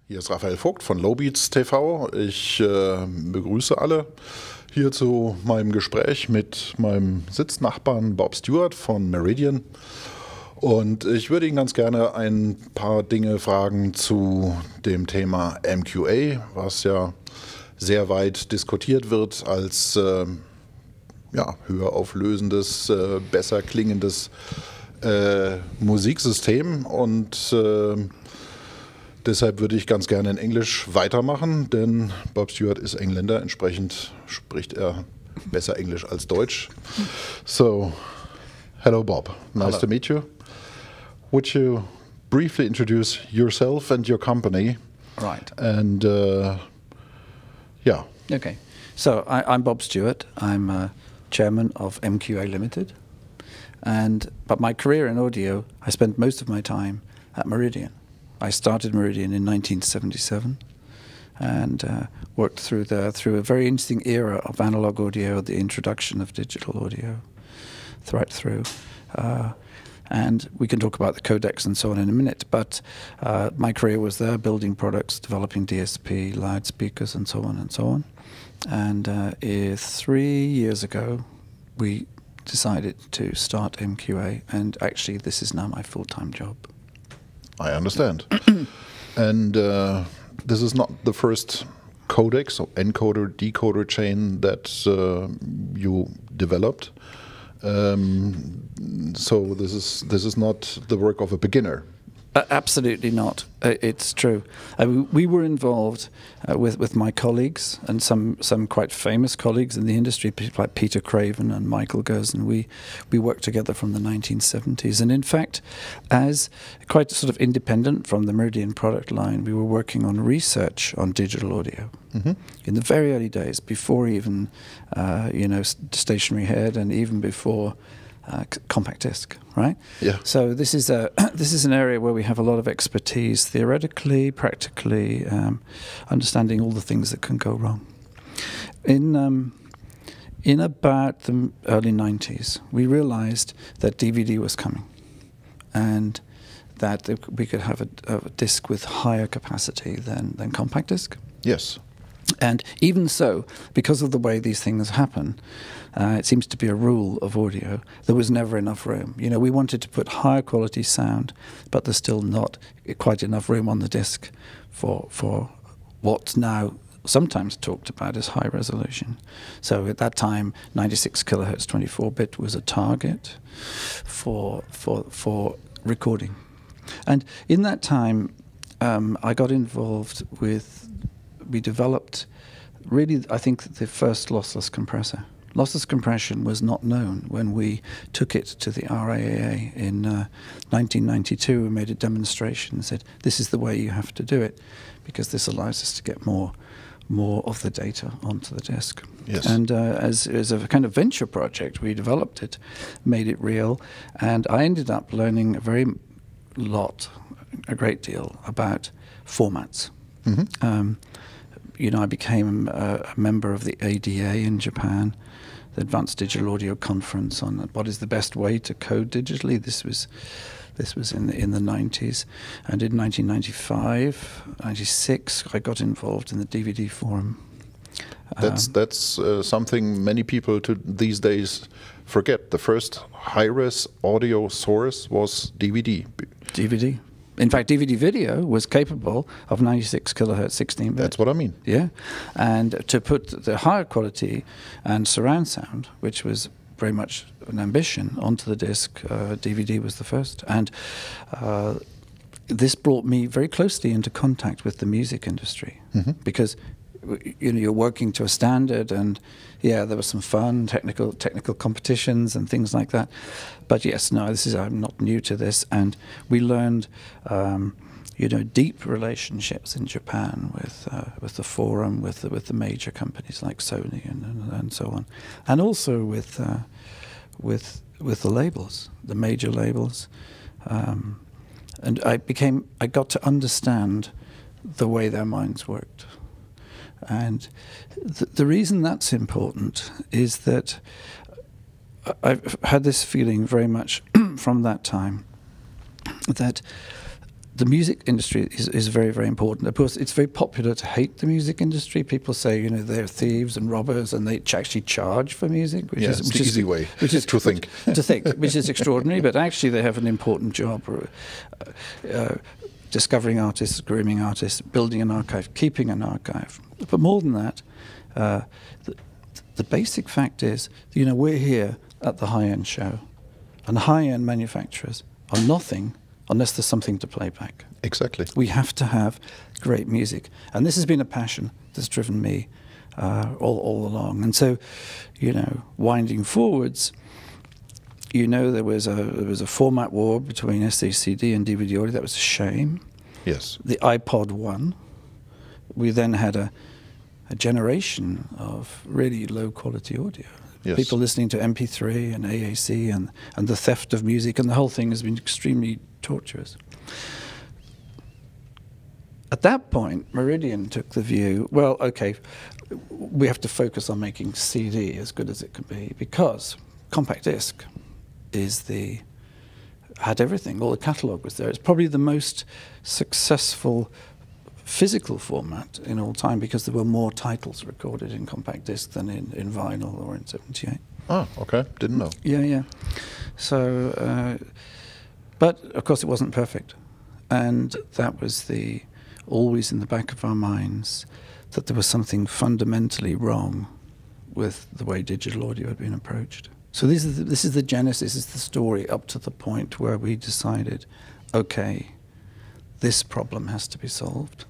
Hier ist Raphael Vogt von LowBeats TV. Ich begrüße alle hier zu meinem Gespräch mit meinem Sitznachbarn Bob Stuart von Meridian. Und ich würde ihn ganz gerne ein paar Dinge fragen zu dem Thema MQA, was ja sehr weit diskutiert wird als höher auflösendes, besser klingendes Musiksystem. Und deshalb würde ich ganz gerne in Englisch weitermachen, denn Bob Stuart ist Engländer, entsprechend spricht er besser Englisch als Deutsch. So, hello Bob, nice to meet you. Would you briefly introduce yourself and your company? Right. And yeah. Okay. So I'm Bob Stuart. I'm chairman of MQA Ltd. But my career in audio, I spent most of my time at Meridian. I started Meridian in 1977 and worked through a very interesting era of analog audio, the introduction of digital audio, right through. And we can talk about the codecs and so on in a minute, but my career was there, building products, developing DSP, loudspeakers, and so on and so on. And 3 years ago, we decided to start MQA, and actually this is now my full-time job. I understand. And this is not the first codec, so encoder, decoder chain that you developed. So this is not the work of a beginner. Absolutely not. It's true. We were involved with my colleagues and some quite famous colleagues in the industry, people like Peter Craven and Michael Gerson. We worked together from the 1970s, and in fact, as quite sort of independent from the Meridian product line, we were working on research on digital audio in the very early days, before even stationary head, and even before compact disc, right? Yeah. So this is an area where we have a lot of expertise, theoretically, practically, understanding all the things that can go wrong. In about the early 90s, we realized that DVD was coming, and that we could have a disc with higher capacity than compact disc. Yes. And even so, because of the way these things happen, it seems to be a rule of audio, there was never enough room. You know, we wanted to put higher quality sound, but there's still not quite enough room on the disc for what's now sometimes talked about as high resolution. So at that time, 96 kilohertz 24-bit was a target for recording. And in that time, I got involved we developed, really, I think, the first lossless compressor. Lossless compression was not known when we took it to the RIAA in 1992. We made a demonstration and said, this is the way you have to do it, because this allows us to get more of the data onto the disk. Yes. And as a kind of venture project, we developed it, made it real, and I ended up learning a great deal about formats. I became a member of the ADA in Japan, the Advanced Digital Audio Conference, on what is the best way to code digitally. This was in the 90s, and in 1995, 96, I got involved in the DVD forum. That's something many people these days forget. The first high-res audio source was DVD. DVD. In fact, DVD video was capable of 96 kilohertz 16-bit. That's what I mean. Yeah. And to put the higher quality and surround sound, which was very much an ambition, onto the disc, DVD was the first. And this brought me very closely into contact with the music industry, because you're working to a standard, and yeah, there was some fun technical competitions and things like that. But yes, no, I'm not new to this, and we learned deep relationships in Japan with the forum, with the major companies like Sony and so on, and also with the labels, the major labels, and I got to understand the way their minds worked. And the reason that's important is that I've had this feeling very much from that time that the music industry is very, very important. Of course, it's very popular to hate the music industry. People say, you know, they're thieves and robbers, and they actually charge for music, which is the easy way which is to think. Which is extraordinary. But actually, they have an important job: discovering artists, grooming artists, building an archive, keeping an archive. But more than that, the basic fact is, you know, we're here at the high-end show, and high-end manufacturers are nothing unless there's something to play back. Exactly. We have to have great music. And this has been a passion that's driven me all along. And so, you know, winding forwards, you know, there was a format war between SD-CD and DVD audio. That was a shame. Yes. The iPod won. We then had a generation of really low-quality audio. Yes. People listening to MP3 and AAC and the theft of music, and the whole thing has been extremely torturous. At that point, Meridian took the view, well, okay, we have to focus on making CD as good as it can be, because compact disc had everything, all the catalogue was there. It's probably the most successful physical format in all time, because there were more titles recorded in compact disc than in vinyl or in 78. Oh, okay. Didn't know. Yeah. So, but of course it wasn't perfect. And that was always in the back of our minds, that there was something fundamentally wrong with the way digital audio had been approached. So this is the genesis, is the story up to the point where we decided, okay, this problem has to be solved,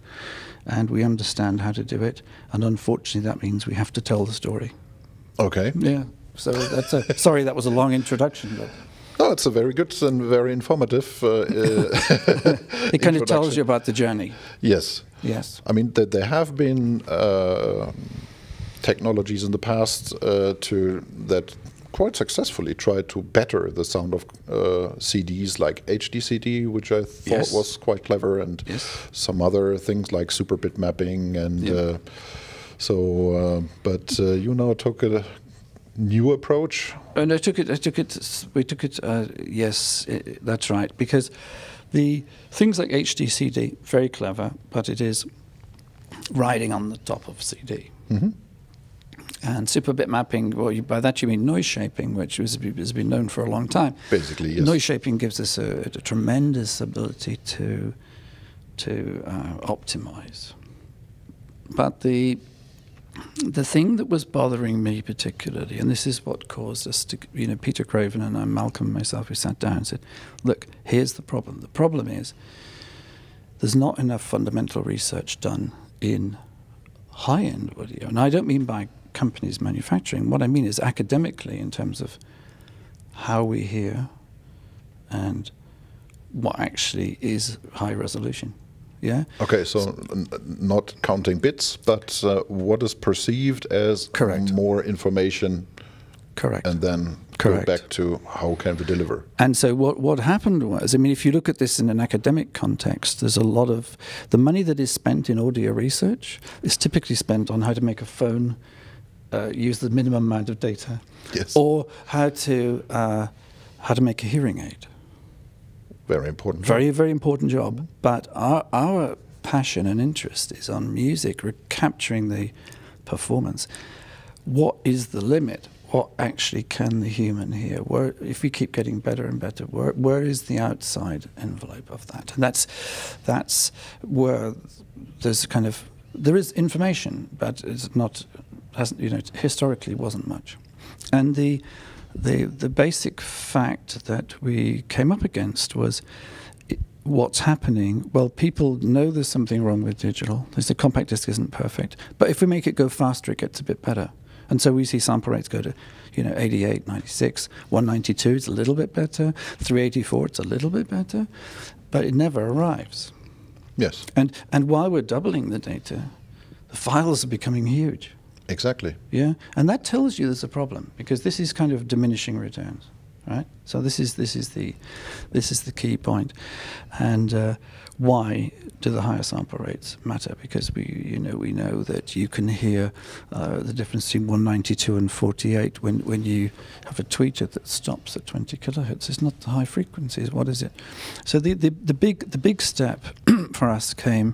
and we understand how to do it, and unfortunately that means we have to tell the story. Okay. Yeah. So that's sorry, that was a long introduction, but no, it's a very good and very informative it kind of tells you about the journey. Yes. Yes. I mean, there have been technologies in the past that quite successfully tried to better the sound of CDs, like HD-CD, which I thought was quite clever, and some other things like super bit mapping, and but you now took a new approach. And we took it. Yes, that's right. Because the things like HD-CD, very clever, but it is riding on the top of CD. Mm-hmm. And super bit mapping, well, by that you mean noise shaping, which has been known for a long time. Basically, yes. Noise shaping gives us a tremendous ability to optimize. But the thing that was bothering me particularly, and this is what caused us to, you know, Peter Craven and Malcolm and myself, we sat down and said, look, here's the problem. The problem is there's not enough fundamental research done in high-end audio. And I don't mean by companies manufacturing. What I mean is academically, in terms of how we hear and what actually is high resolution. Yeah. Okay, so not counting bits, but what is perceived as more information. Correct. And then go back to how can we deliver. And so what happened was, I mean, if you look at this in an academic context, there's a lot of the money that is spent in audio research is typically spent on how to make a phone use the minimum amount of data, or how to make a hearing aid. Very important. Very, very important job. But our passion and interest is on music, capturing the performance. What is the limit? What actually can the human hear? Where, if we keep getting better and better, where is the outside envelope of that? And that's where there's there is information, but it's not, historically wasn't much. And the basic fact that we came up against was what's happening. Well, people know there's something wrong with digital. The compact disc isn't perfect, but if we make it go faster, it gets a bit better. And so we see sample rates go to, 88, 96, 192, it's a little bit better, 384, it's a little bit better, but it never arrives. Yes. And while we're doubling the data, the files are becoming huge. Exactly. Yeah, and that tells you there's a problem, because this is kind of diminishing returns, right? So this is the key point, and why do the higher sample rates matter? Because we know that you can hear the difference between 192 and 48 when you have a tweeter that stops at 20 kilohertz. It's not the high frequencies. What is it? So the big step for us came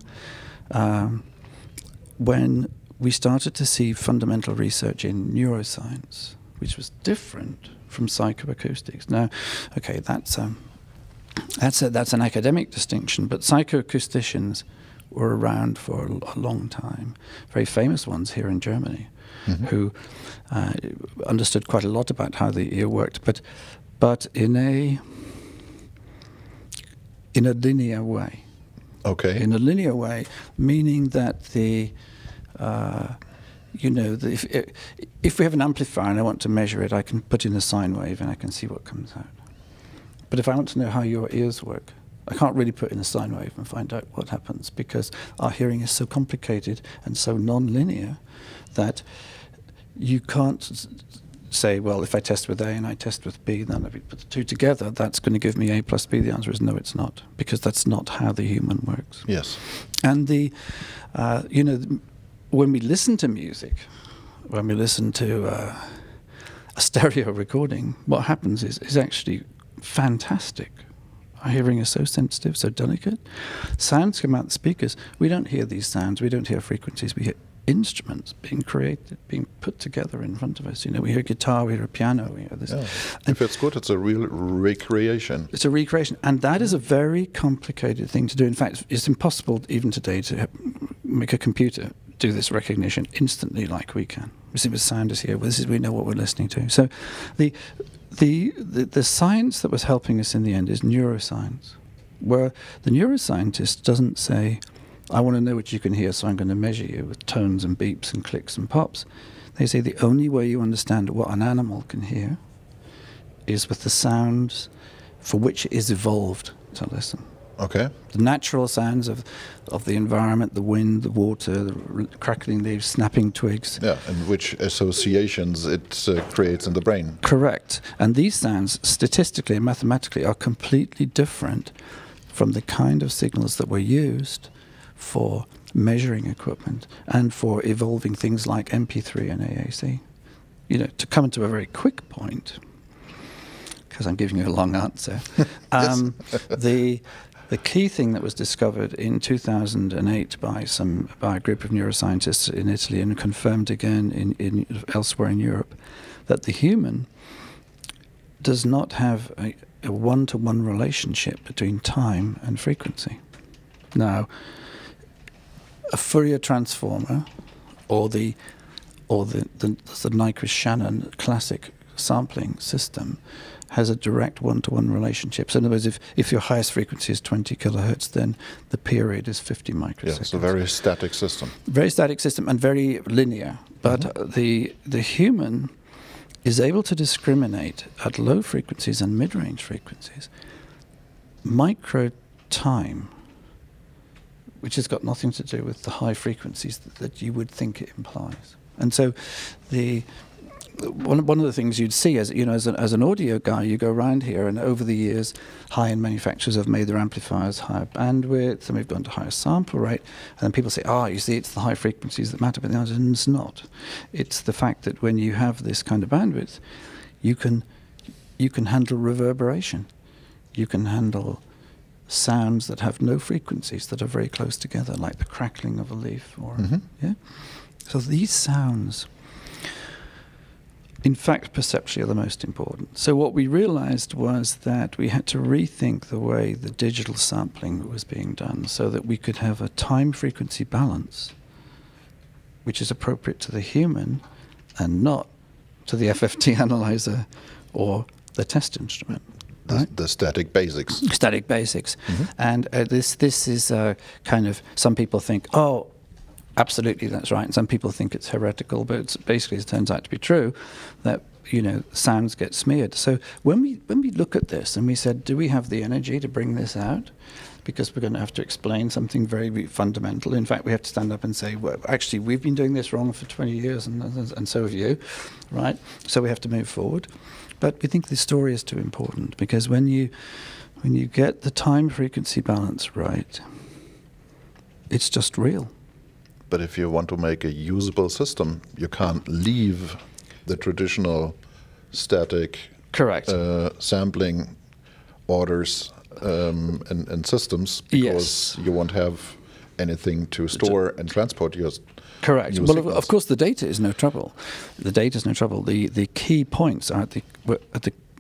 when we started to see fundamental research in neuroscience, which was different from psychoacoustics. Now, okay, that's an academic distinction, but psychoacousticians were around for a long time. Very famous ones here in Germany, who understood quite a lot about how the ear worked, but in a linear way. Okay. In a linear way, meaning that if we have an amplifier and I want to measure it, I can put in a sine wave and I can see what comes out. But if I want to know how your ears work, I can't really put in a sine wave and find out what happens, because our hearing is so complicated and so non-linear that you can't say, well, if I test with A and I test with B, then if we put the two together, that's going to give me A plus B. The answer is no, it's not, because that's not how the human works. Yes. And when we listen to music, when we listen to a stereo recording, what happens is actually fantastic. Our hearing is so sensitive, so delicate. Sounds come out the speakers. We don't hear these sounds. We don't hear frequencies. We hear instruments being created, being put together in front of us. We hear guitar, we hear a piano, we hear this. Yeah. If it's good, it's a real recreation. It's a recreation, and that is a very complicated thing to do. In fact, it's impossible even today to make a computer do this recognition instantly like we can. We see the sound is here. We know what we're listening to. So, the science that was helping us in the end is neuroscience, where the neuroscientist doesn't say, I want to know what you can hear, so I'm going to measure you with tones and beeps and clicks and pops. They say the only way you understand what an animal can hear is with the sounds for which it is evolved to listen. Okay. The natural sounds of the environment, the wind, the water, the crackling leaves, snapping twigs. Yeah, and which associations it creates in the brain. Correct. And these sounds, statistically and mathematically, are completely different from the kind of signals that were used for measuring equipment and for evolving things like MP3 and AAC. To come to a very quick point, because I'm giving you a long answer, the key thing that was discovered in 2008 by a group of neuroscientists in Italy and confirmed again elsewhere in Europe, that the human does not have a one-to-one relationship between time and frequency. Now, a Fourier transformer, or the Nyquist-Shannon classic sampling system, has a direct one-to-one relationship. So in other words, if your highest frequency is 20 kilohertz, then the period is 50 microseconds. Yeah, it's a very static system. Very static system and very linear. But the human is able to discriminate at low frequencies and mid-range frequencies micro time, which has got nothing to do with the high frequencies that you would think it implies. And so one of the things you'd see as an audio guy, you go around here, and over the years, high-end manufacturers have made their amplifiers higher bandwidth, and we've gone to higher sample rate, and then people say, you see, it's the high frequencies that matter, but the answer is it's not. It's the fact that when you have this kind of bandwidth, you can handle reverberation. You can handle sounds that have no frequencies, that are very close together, like the crackling of a leaf. So these sounds, in fact, perceptually are the most important. So what we realized was that we had to rethink the way the digital sampling was being done so that we could have a time-frequency balance which is appropriate to the human and not to the FFT analyzer or the test instrument. The static basics. Static basics. And this is kind of, some people think, absolutely, that's right. And some people think it's heretical, but it turns out to be true that, sounds get smeared. So when we look at this and we said, do we have the energy to bring this out? Because we're going to have to explain something very fundamental. In fact, we have to stand up and say, well, actually, we've been doing this wrong for 20 years, and so have you, right? So we have to move forward. But we think the story is too important, because when you get the time-frequency balance right, it's just real. But if you want to make a usable system, you can't leave the traditional static correct sampling orders and systems, because you won't have anything to store and transport your correct. Well, signals. Of course, the data is no trouble. The data is no trouble. The key points are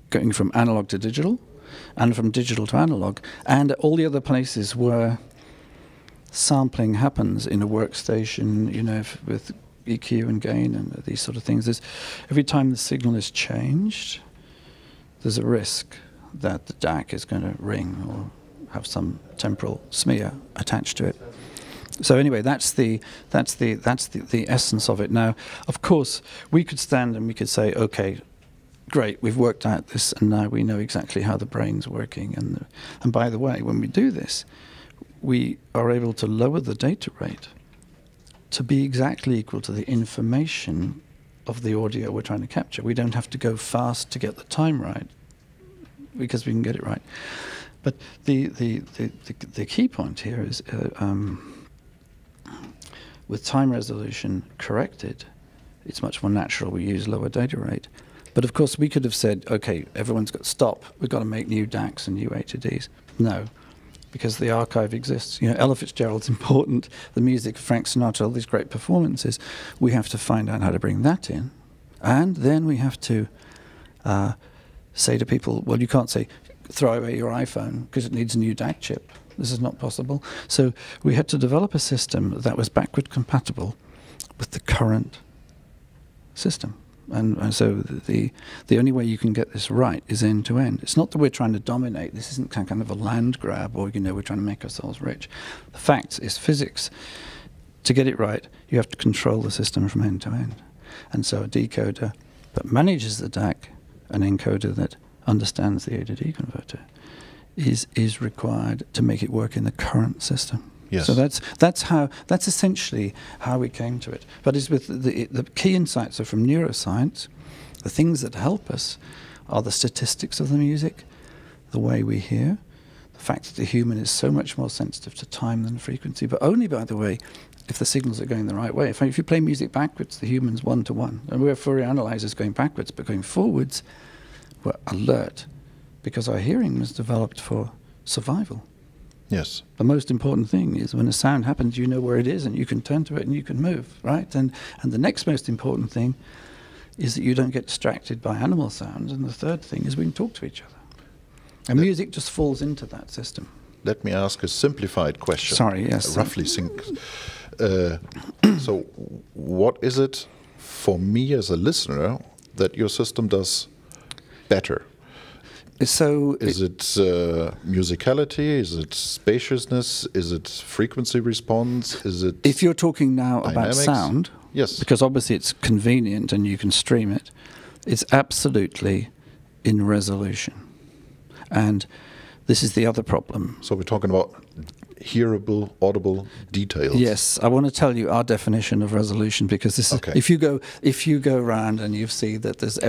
going from analog to digital, and from digital to analog, and all the other places where sampling happens in a workstation, with EQ and gain and these sort of things. Every time the signal is changed, there's a risk that the DAC is going to ring or have some temporal smear attached to it. So anyway, that's the essence of it. Now, of course, we could stand and we could say, okay, great, we've worked out this, and now we know exactly how the brain's working. And by the way, when we do this, we are able to lower the data rate to be exactly equal to the information of the audio we're trying to capture. We don't have to go fast to get the time right, because we can get it right. But the key point here is with time resolution corrected, it's much more natural we use lower data rate. But of course we could have said, okay, everyone's got to stop, we've got to make new DACs and new HDs. No, because the archive exists. Ella Fitzgerald's important, the music of Frank Sinatra, all these great performances. We have to find out how to bring that in. And then we have to say to people, well, you can't say, throw away your iPhone because it needs a new DAC chip. This is not possible. So we had to develop a system that was backward compatible with the current system. And so the only way you can get this right is end to end. It's not that we're trying to dominate. This isn't kind of a land grab, or we're trying to make ourselves rich. The fact is physics. To get it right, you have to control the system from end to end. And so a decoder that manages the DAC, an encoder that understands the A to D converter, is required to make it work in the current system. Yes. So that's essentially how we came to it. But it's with the key insights are from neuroscience. The things that help us are the statistics of the music, the way we hear, the fact that the human is so much more sensitive to time than frequency, but only, by the way, if the signals are going the right way. If you play music backwards, the human's 1-to-1. And we're Fourier analyzers going backwards, but going forwards, we're alert, because our hearing was developed for survival. Yes. The most important thing is when a sound happens, you know where it is and you can turn to it and you can move, right? And the next most important thing is that you don't get distracted by animal sounds. And the third thing is we can talk to each other. And music just falls into that system. Let me ask a simplified question. Sorry, yes. Roughly so what is it for me as a listener that your system does better? So is it musicality? Is it spaciousness? Is it frequency response? Is it if you're talking now dynamics? About sound, yes, because obviously it's convenient and you can stream it, it's absolutely in resolution. And this is the other problem. So we're talking about hearable, audible details. Yes, I want to tell you our definition of resolution, because this okay. is, if you go around and you see that there's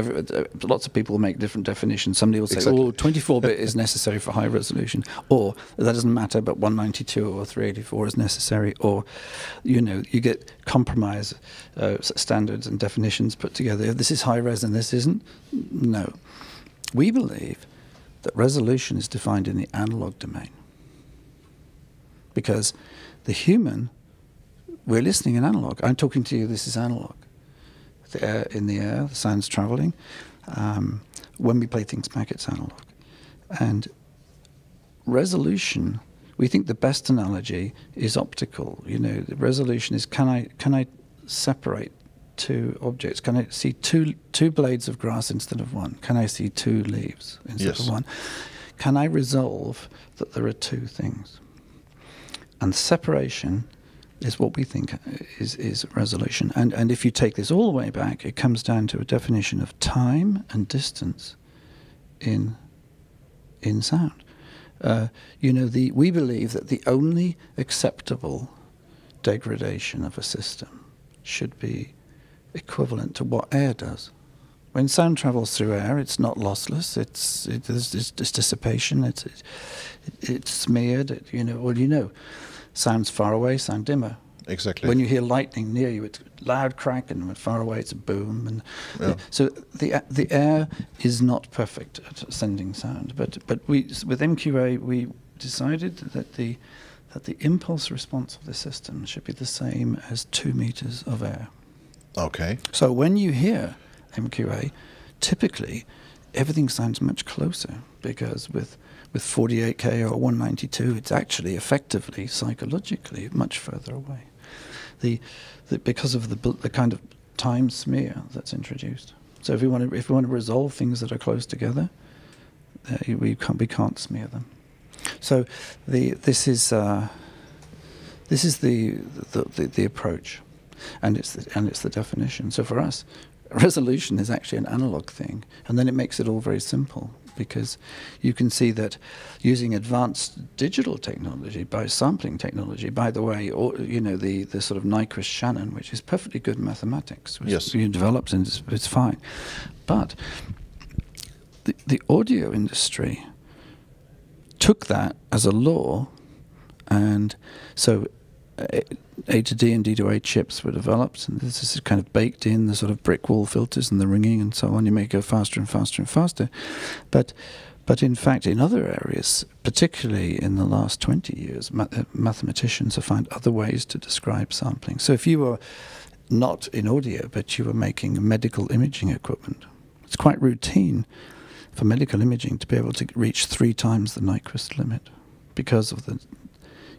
lots of people make different definitions. Somebody will say, exactly. "Oh, 24-bit is necessary for high resolution," or that doesn't matter, but 192 or 384 is necessary, or you get compromise standards and definitions put together. This is high res and this isn't. No, we believe that resolution is defined in the analog domain. Because the human, we're listening in analog. I'm talking to you, this is analog. The air in the air, the sound's traveling. When we play things back, it's analog. And resolution, we think the best analogy is optical. The resolution is, can I separate two objects? Can I see two blades of grass instead of one? Can I see two leaves instead of one? Can I resolve that there are two things? And separation is what we think is resolution. And if you take this all the way back, it comes down to a definition of time and distance in sound. We believe that the only acceptable degradation of a system should be equivalent to what air does. When sound travels through air, it's not lossless. It's dissipation. It's smeared. Sounds far away sound dimmer. Exactly. When you hear lightning near you, it's loud crack, and when far away, it's a boom. And so the air is not perfect at sending sound. But with MQA, we decided that the impulse response of the system should be the same as 2 meters of air. Okay. So when you hear MQA, typically everything sounds much closer, because with 48K or 192, it's actually effectively, psychologically, much further away. Because of the kind of time smear that's introduced. So if we want to resolve things that are close together, we can't smear them. So this is the approach, and it's the definition. So for us, resolution is actually an analog thing, and then it makes it all very simple, because you can see that using advanced digital technology, by sampling technology, by the way, or the sort of Nyquist-Shannon, which is perfectly good mathematics, which yes, you developed, and it's fine, but the audio industry took that as a law, and so A to D and D to A chips were developed, and this is kind of baked in, the sort of brick wall filters and the ringing and so on. You may go faster and faster and faster. But in fact, in other areas, particularly in the last 20 years, mathematicians have found other ways to describe sampling. So if you were not in audio, but you were making medical imaging equipment, it's quite routine for medical imaging to be able to reach 3 times the Nyquist limit, because of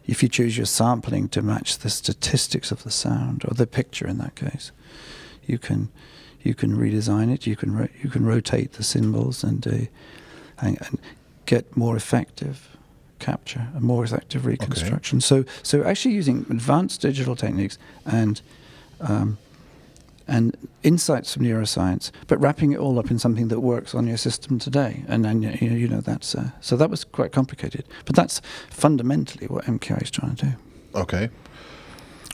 if you choose your sampling to match the statistics of the sound, or the picture in that case, you can redesign it. You can rotate the symbols and get more effective capture, a more effective reconstruction. Okay. So actually using advanced digital techniques and insights from neuroscience, but wrapping it all up in something that works on your system today. And then that's so that was quite complicated. But that's fundamentally what MQA is trying to do. Okay.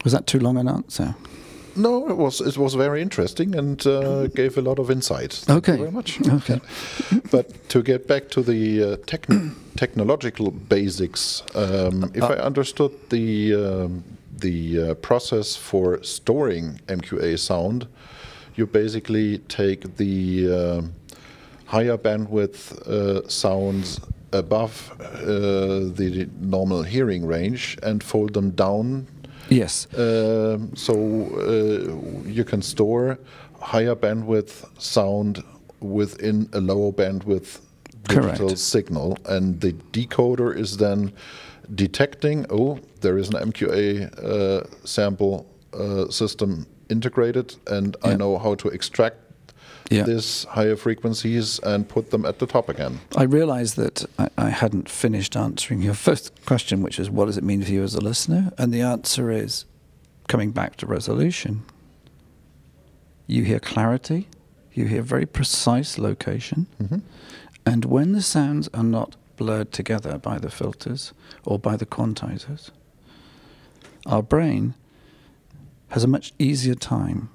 Was that too long an answer? No, it was very interesting and gave a lot of insight. Okay. Thank you very much. Okay. But to get back to the technological basics, if I understood the process for storing MQA sound, you basically take the higher bandwidth sounds above the normal hearing range and fold them down. Yes. So you can store higher bandwidth sound within a lower bandwidth digital Correct. signal, and the decoder is then detecting, oh, there is an MQA sample system integrated, and I know how to extract these higher frequencies and put them at the top again. I realized that I hadn't finished answering your first question, which is, what does it mean for you as a listener? And the answer is, coming back to resolution, you hear clarity, you hear very precise location, and when the sounds are not blurred together by the filters or by the quantizers, our brain has a much easier time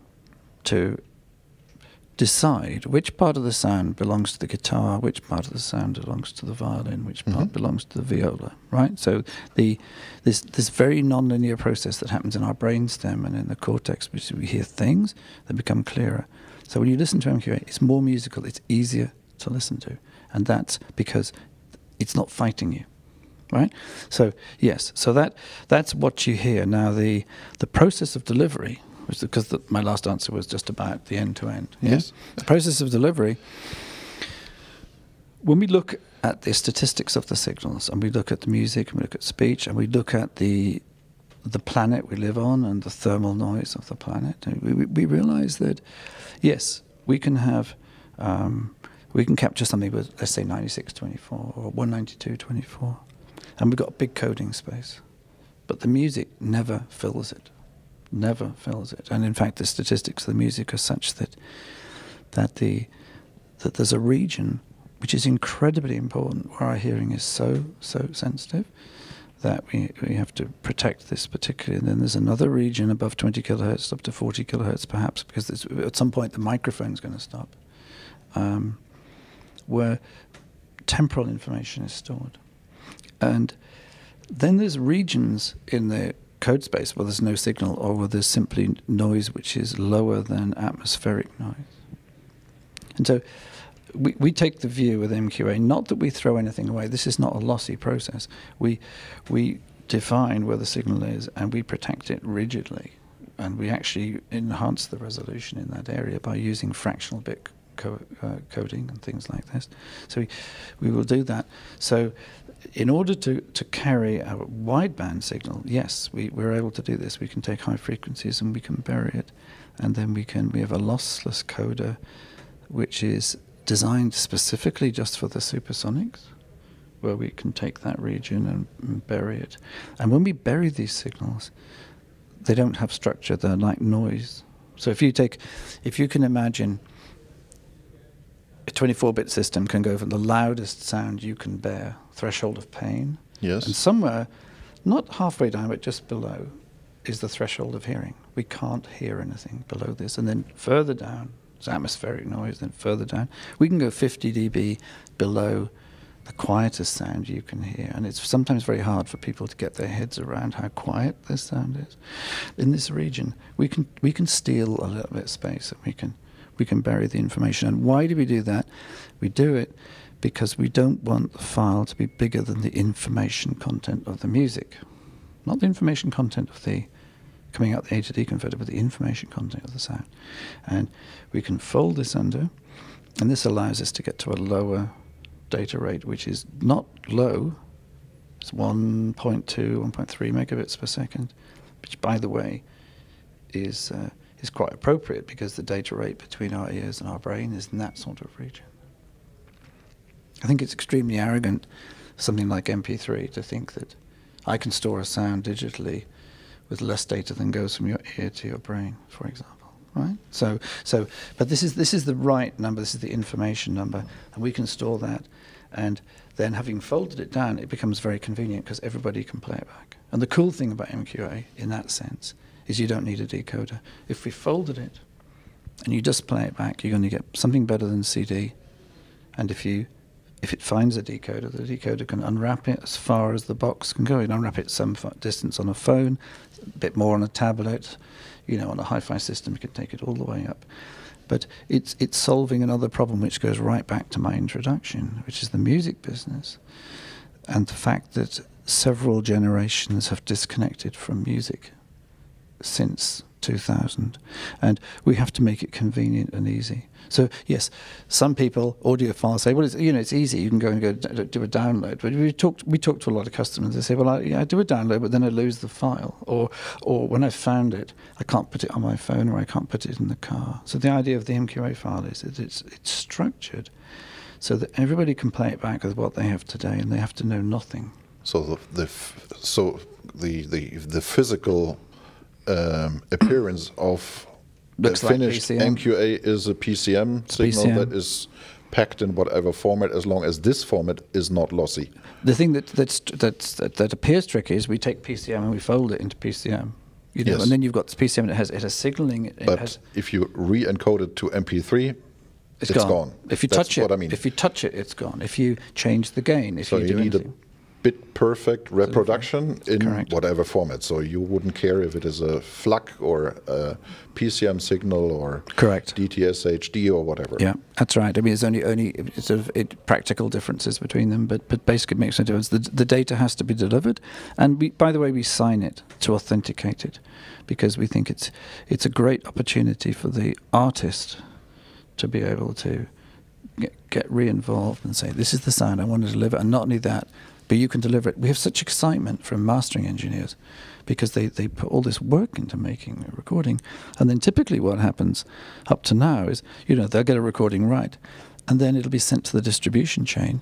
to decide which part of the sound belongs to the guitar, which part of the sound belongs to the violin, which part belongs to the viola, right? So this very non-linear process that happens in our brainstem and in the cortex, which we hear things that become clearer. So when you listen to MQA, it's more musical, it's easier to listen to, and that's because it's not fighting you, right? So yes, so that's what you hear. Now the process of delivery, because my last answer was just about the end-to-end. Yes. The process of delivery, when we look at the statistics of the signals, and we look at the music, and we look at speech, and we look at the planet we live on and the thermal noise of the planet, we realize that, yes, we can have... we can capture something with, let's say, 9624 or 19224, and we've got a big coding space. But the music never fills it. Never fills it. And in fact, the statistics of the music are such that there's a region which is incredibly important, where our hearing is so sensitive that we have to protect this particularly. And then there's another region above 20 kilohertz up to 40 kilohertz perhaps, because at some point the microphone's going to stop. where temporal information is stored. And then there's regions in the code space where there's no signal, or where there's simply noise which is lower than atmospheric noise. And so we take the view with MQA, not that we throw anything away. This is not a lossy process. We define where the signal is, and we protect it rigidly. And we actually enhance the resolution in that area by using fractional bit coding and things like this. So we will do that. So in order to carry a wideband signal, yes, we're able to do this. We can take high frequencies and we can bury it. And then we have a lossless coder which is designed specifically just for the supersonics, where we can take that region and bury it. And when we bury these signals, they don't have structure, they're like noise. So if you can imagine a 24-bit system can go from the loudest sound you can bear, threshold of pain, yes, and somewhere, not halfway down, but just below, is the threshold of hearing. We can't hear anything below this. And then further down, it's atmospheric noise, then further down, we can go 50 dB below the quietest sound you can hear. And it's sometimes very hard for people to get their heads around how quiet this sound is. In this region, we can steal a little bit of space, and we can bury the information. And why do we do that? We do it because we don't want the file to be bigger than the information content of the music. Not the information content of the coming out the A to D converter, but the information content of the sound. And we can fold this under, and this allows us to get to a lower data rate, which is not low. It's 1.2, 1.3 megabits per second, which, by the way, is quite appropriate, because the data rate between our ears and our brain is in that sort of region. I think it's extremely arrogant, something like MP3, to think that I can store a sound digitally with less data than goes from your ear to your brain, for example, right? But this is the right number. This is the information number, and we can store that. And then, having folded it down, it becomes very convenient because everybody can play it back. And the cool thing about MQA, in that sense, is you don't need a decoder. If we folded it and you just play it back, you're going to get something better than CD. And if it finds a decoder, the decoder can unwrap it as far as the box can go. You can unwrap it some distance on a phone, a bit more on a tablet, on a hi-fi system, you can take it all the way up. But it's solving another problem which goes right back to my introduction, which is the music business, and the fact that several generations have disconnected from music since 2000, and we have to make it convenient and easy. So yes, some people, audiophiles, say, well, it's easy. You can go and do a download. But we talk to a lot of customers. They say, well, I do a download, but then I lose the file, or when I found it, I can't put it on my phone, or I can't put it in the car. So the idea of the MQA file is that it's structured so that everybody can play it back with what they have today, and they have to know nothing. So the physical appearance of the finished like MQA is a PCM signal that is packed in whatever format, as long as this format is not lossy. The thing that appears tricky is we take PCM and we fold it into PCM, yes, and then you've got PCM that has signaling. But if you re-encode it to MP3, it's gone. If you touch it, if you touch it, it's gone. If you change the gain, so you need anything, bit perfect reproduction in correct, whatever format. So you wouldn't care if it is a FLAC or a PCM signal or correct, DTS HD or whatever. Yeah, that's right. I mean, there's only sort of practical differences between them, but basically it makes no difference. The data has to be delivered, and by the way, we sign it to authenticate it, because we think it's a great opportunity for the artist to be able to get re-involved and say, this is the sound I want to deliver, and not only that, but you can deliver it. We have such excitement from mastering engineers because they put all this work into making a recording. And then typically what happens up to now is, they'll get a recording right, and then it'll be sent to the distribution chain,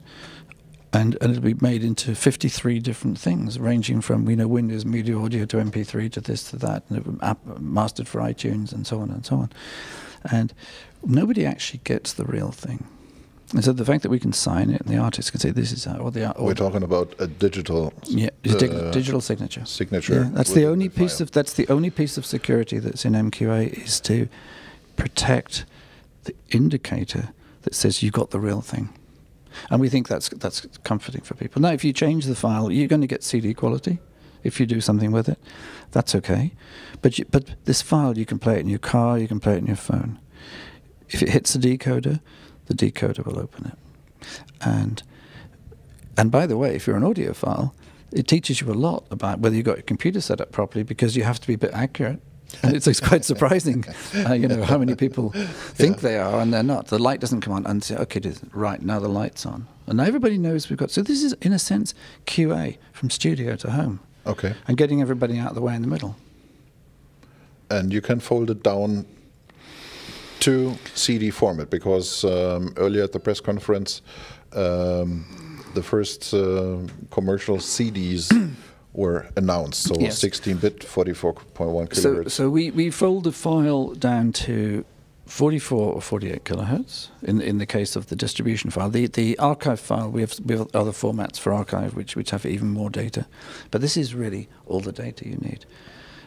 and it'll be made into 53 different things, ranging from, Windows Media Audio to MP3 to this to that, and mastered for iTunes and so on and so on. And nobody actually gets the real thing. And so the fact that we can sign it, and the artist can say, "This is how," we're talking about a digital, digital signature. Yeah, that's the only piece of security that's in MQA, is to protect the indicator that says you got the real thing. And we think that's comforting for people. Now, if you change the file, you're going to get CD quality. If you do something with it, that's okay. But this file, you can play it in your car, you can play it in your phone. If it hits the decoder will open it. And by the way, if you're an audiophile, it teaches you a lot about whether you've got your computer set up properly, because you have to be a bit accurate. And it's quite surprising, how many people think they are and they're not. The light doesn't come on and say, okay, right, now the light's on. And now everybody knows we've got... So this is, in a sense, QA from studio to home. Okay. And getting everybody out of the way in the middle. And you can fold it down to CD format, because earlier at the press conference, the first commercial CDs were announced, so 16-bit, 44.1 kilohertz. So we fold the file down to 44 or 48 kilohertz in the case of the distribution file. The archive file, we have other formats for archive which have even more data, but this is really all the data you need.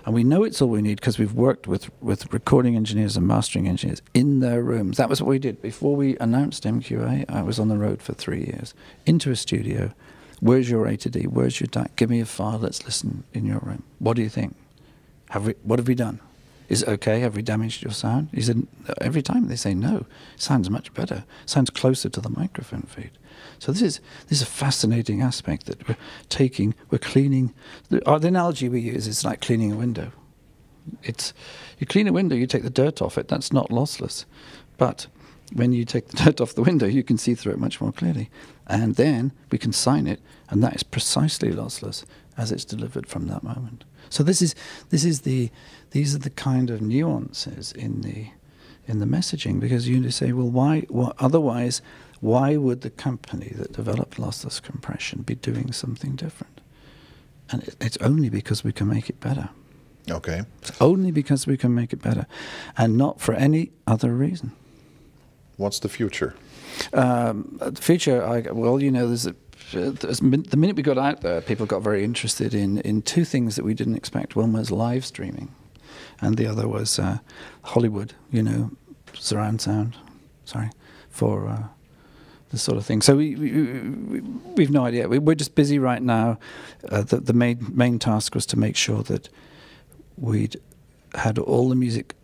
And we know it's all we need because we've worked with recording engineers and mastering engineers in their rooms. That was what we did. Before we announced MQA, I was on the road for 3 years, into a studio. Where's your A to D? Where's your DAC? Give me a file, let's listen in your room. What do you think? What have we done? Is it okay? Have we damaged your sound? He said, every time they say no, it sounds much better. It sounds closer to the microphone feed. So this is a fascinating aspect that we're cleaning. The analogy we use is like cleaning a window. You clean a window, you take the dirt off it, that's not lossless. But when you take the dirt off the window, you can see through it much more clearly. And then we can sign it, and that is precisely lossless as it's delivered from that moment. So these are the kind of nuances in the messaging, because you say, well, otherwise, why would the company that developed lossless compression be doing something different? And it's only because we can make it better. Okay. It's only because we can make it better, and not for any other reason. What's the future? The future, the minute we got out there, people got very interested in two things that we didn't expect. One was live streaming, and the other was Hollywood, surround sound, for this sort of thing. So we've no idea. We're just busy right now. The main task was to make sure that we'd had all the music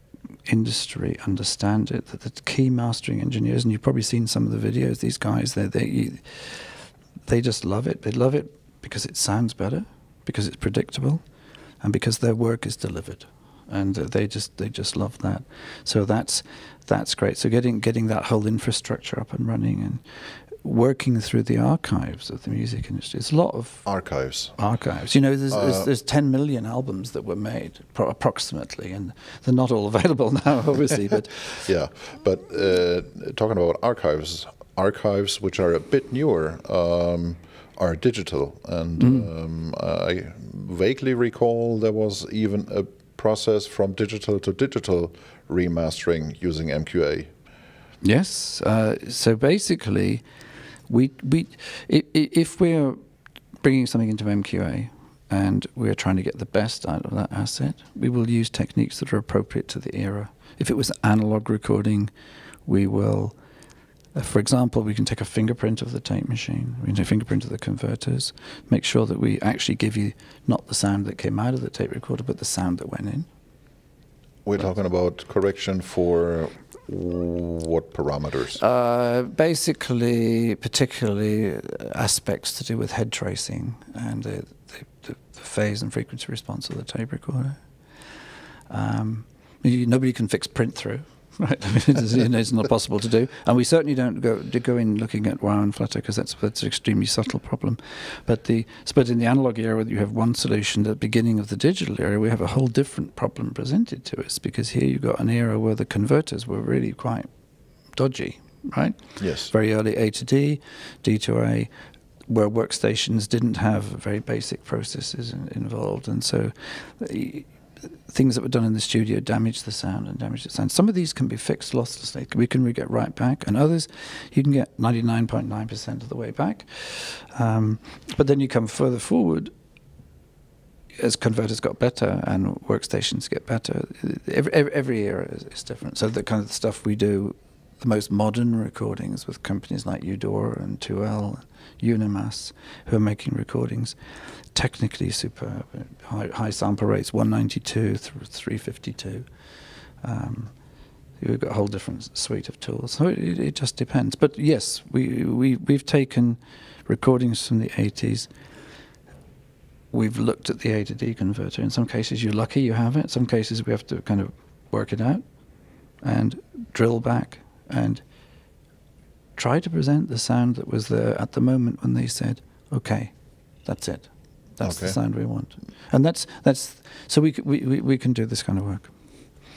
industry understand it, that the key mastering engineers, and you've probably seen some of the videos, these guys, they just love it. They love it because it sounds better, because it's predictable, and because their work is delivered. And they just love that. So that's great. So getting that whole infrastructure up and running and working through the archives of the music industry. It's a lot of archives. There's 10 million albums that were made, approximately, and they're not all available now, obviously. But yeah, but talking about archives which are a bit newer are digital, and I vaguely recall there was even a process from digital to digital remastering using MQA. Yes. So basically, if we're bringing something into MQA and we're trying to get the best out of that asset, we will use techniques that are appropriate to the era. If it was analog recording, we will, for example, we can take a fingerprint of the tape machine, we can take a fingerprint of the converters, make sure that we actually give you not the sound that came out of the tape recorder, but the sound that went in. We're talking about correction for what parameters? Basically, particularly aspects to do with head tracing and the phase and frequency response of the tape recorder. Nobody can fix print through, right? It's not possible to do, and we certainly don't go in looking at wow and flutter, because that's an extremely subtle problem. But in the analog era, you have one solution. At the beginning of the digital era, we have a whole different problem presented to us, because here you've got an era where the converters were really quite dodgy, right? Yes. Very early A to D, D to A, where workstations didn't have very basic processes involved, and so things that were done in the studio damaged the sound and damaged the sound. Some of these can be fixed losslessly. We can get right back, and others you can get 99.9% of the way back. But then you come further forward as converters got better and workstations get better. Every era is different. So the kind of stuff we do the most modern recordings with companies like Eudora and 2L, Unimass, who are making recordings technically superb, high sample rates, 192 through 352. We've got a whole different suite of tools, so it just depends. But yes, we've taken recordings from the 80s. We've looked at the A to D converter. In some cases, you're lucky you have it. In some cases, we have to kind of work it out and drill back and try to present the sound that was there at the moment when they said, "Okay, that's it. That's the sound we want." And that's so we can do this kind of work.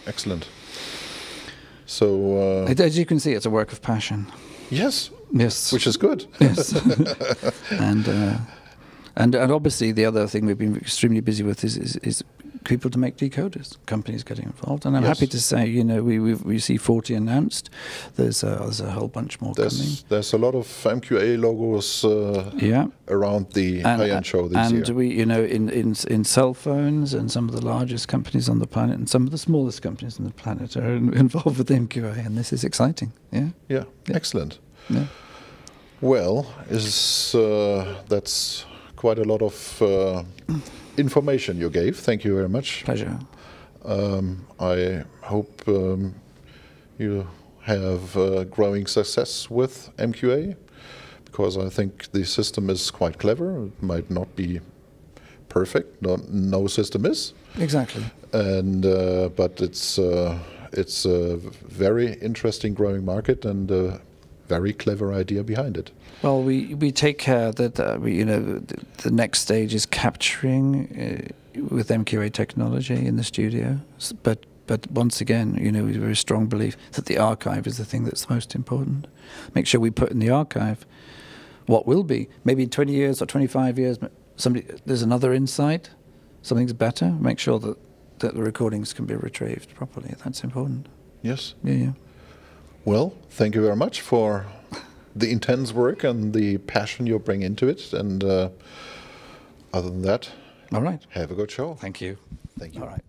Excellent. So as you can see, it's a work of passion. Yes. Yes. Which is good. Yes. And obviously the other thing we've been extremely busy with is people to make decoders, companies getting involved. And I'm happy to say, you know, we see 40 announced. There's a whole bunch more coming. There's a lot of MQA logos around the high-end show this year. And we, you know, in cell phones, and some of the largest companies on the planet and some of the smallest companies on the planet are involved with MQA, and this is exciting. Yeah. Excellent. Yeah. Well, that's quite a lot of information you gave. Thank you very much. Pleasure. I hope you have growing success with MQA, because I think the system is quite clever. It might not be perfect. No system is. Exactly. And but it's a very interesting growing market and a very clever idea behind it. Well, we take care that you know, the next stage is capturing with MQA technology in the studio. But once again, you know, we have a very strong belief that the archive is the thing that's most important. Make sure we put in the archive what will be, maybe in 20 years or 25 years, there's another insight, something's better. Make sure that the recordings can be retrieved properly. That's important. Yes. Yeah. Well, thank you very much for the intense work and the passion you bring into it. And other than that, all right. Have a good show. Thank you. Thank you. All right.